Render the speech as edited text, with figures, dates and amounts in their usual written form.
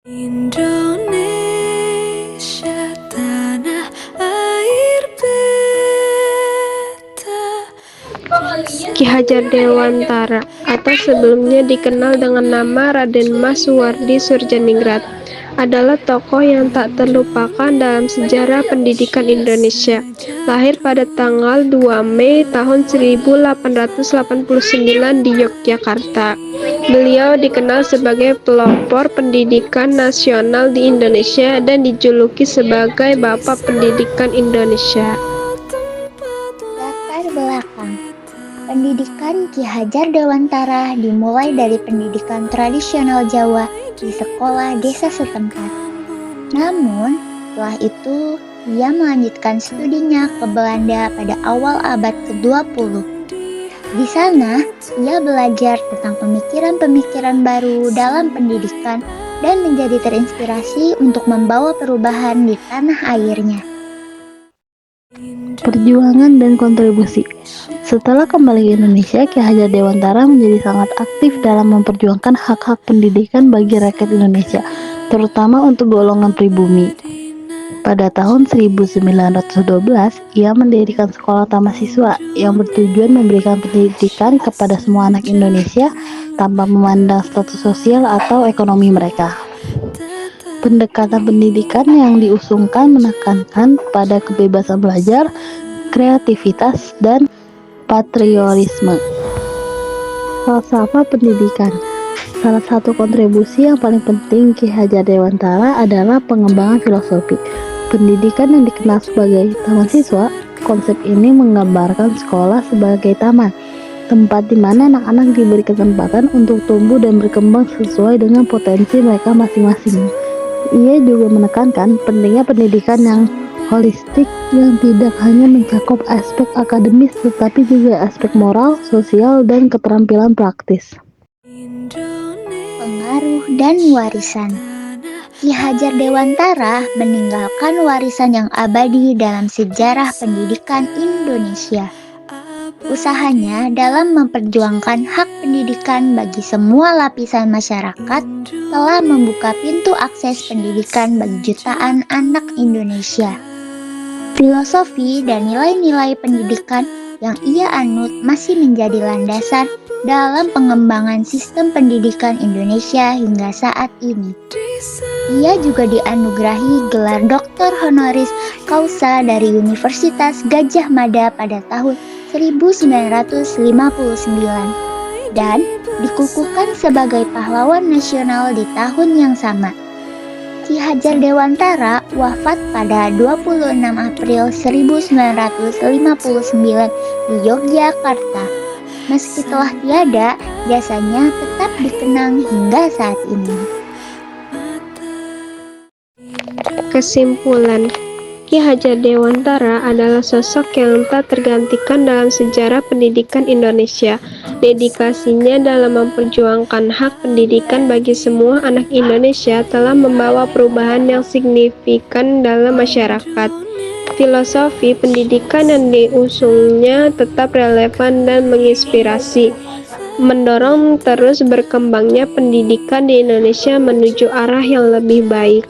Indonesia tanah air beta. Ki Hajar Dewantara atau sebelumnya dikenal dengan nama Raden Mas Suwardi Surjaningrat adalah tokoh yang tak terlupakan dalam sejarah pendidikan Indonesia. Lahir pada tanggal 2 Mei tahun 1889 di Yogyakarta. Beliau dikenal sebagai pelopor pendidikan nasional di Indonesia dan dijuluki sebagai Bapak Pendidikan Indonesia. Latar belakang pendidikan Ki Hajar Dewantara dimulai dari pendidikan tradisional Jawa di sekolah desa setempat. Namun, setelah itu ia melanjutkan studinya ke Belanda pada awal abad ke-20. Di sana, ia belajar tentang pemikiran-pemikiran baru dalam pendidikan dan menjadi terinspirasi untuk membawa perubahan di tanah airnya. Perjuangan dan kontribusi. Setelah kembali ke Indonesia, Ki Hajar Dewantara menjadi sangat aktif dalam memperjuangkan hak-hak pendidikan bagi rakyat Indonesia, terutama untuk golongan pribumi. Pada tahun 1912, ia mendirikan sekolah taman siswa yang bertujuan memberikan pendidikan kepada semua anak Indonesia tanpa memandang status sosial atau ekonomi mereka. Pendekatan pendidikan yang diusungkan menekankan pada kebebasan belajar, kreativitas, dan patriotisme. Falsafah pendidikan. Salah satu kontribusi yang paling penting Ki Hajar Dewantara adalah pengembangan filosofi pendidikan yang dikenal sebagai taman siswa. Konsep ini menggambarkan sekolah sebagai taman, tempat di mana anak-anak diberi kesempatan untuk tumbuh dan berkembang sesuai dengan potensi mereka masing-masing. Ia juga menekankan pentingnya pendidikan yang holistik yang tidak hanya mencakup aspek akademis tetapi juga aspek moral, sosial, dan keterampilan praktis. Pengaruh dan warisan. Ki Hajar Dewantara meninggalkan warisan yang abadi dalam sejarah pendidikan Indonesia. Usahanya dalam memperjuangkan hak pendidikan bagi semua lapisan masyarakat telah membuka pintu akses pendidikan bagi jutaan anak Indonesia. Filosofi dan nilai-nilai pendidikan yang ia anut masih menjadi landasan dalam pengembangan sistem pendidikan Indonesia hingga saat ini. Ia juga dianugerahi gelar Doktor Honoris Causa dari Universitas Gadjah Mada pada tahun 1959 dan dikukuhkan sebagai pahlawan nasional di tahun yang sama. Ki Hajar Dewantara wafat pada 26 April 1959 di Yogyakarta. Meski telah tiada, jasanya tetap dikenang hingga saat ini. Kesimpulan, Ki Hajar Dewantara adalah sosok yang tak tergantikan dalam sejarah pendidikan Indonesia. Dedikasinya dalam memperjuangkan hak pendidikan bagi semua anak Indonesia telah membawa perubahan yang signifikan dalam masyarakat. Filosofi pendidikan yang diusungnya tetap relevan dan menginspirasi, mendorong terus berkembangnya pendidikan di Indonesia menuju arah yang lebih baik.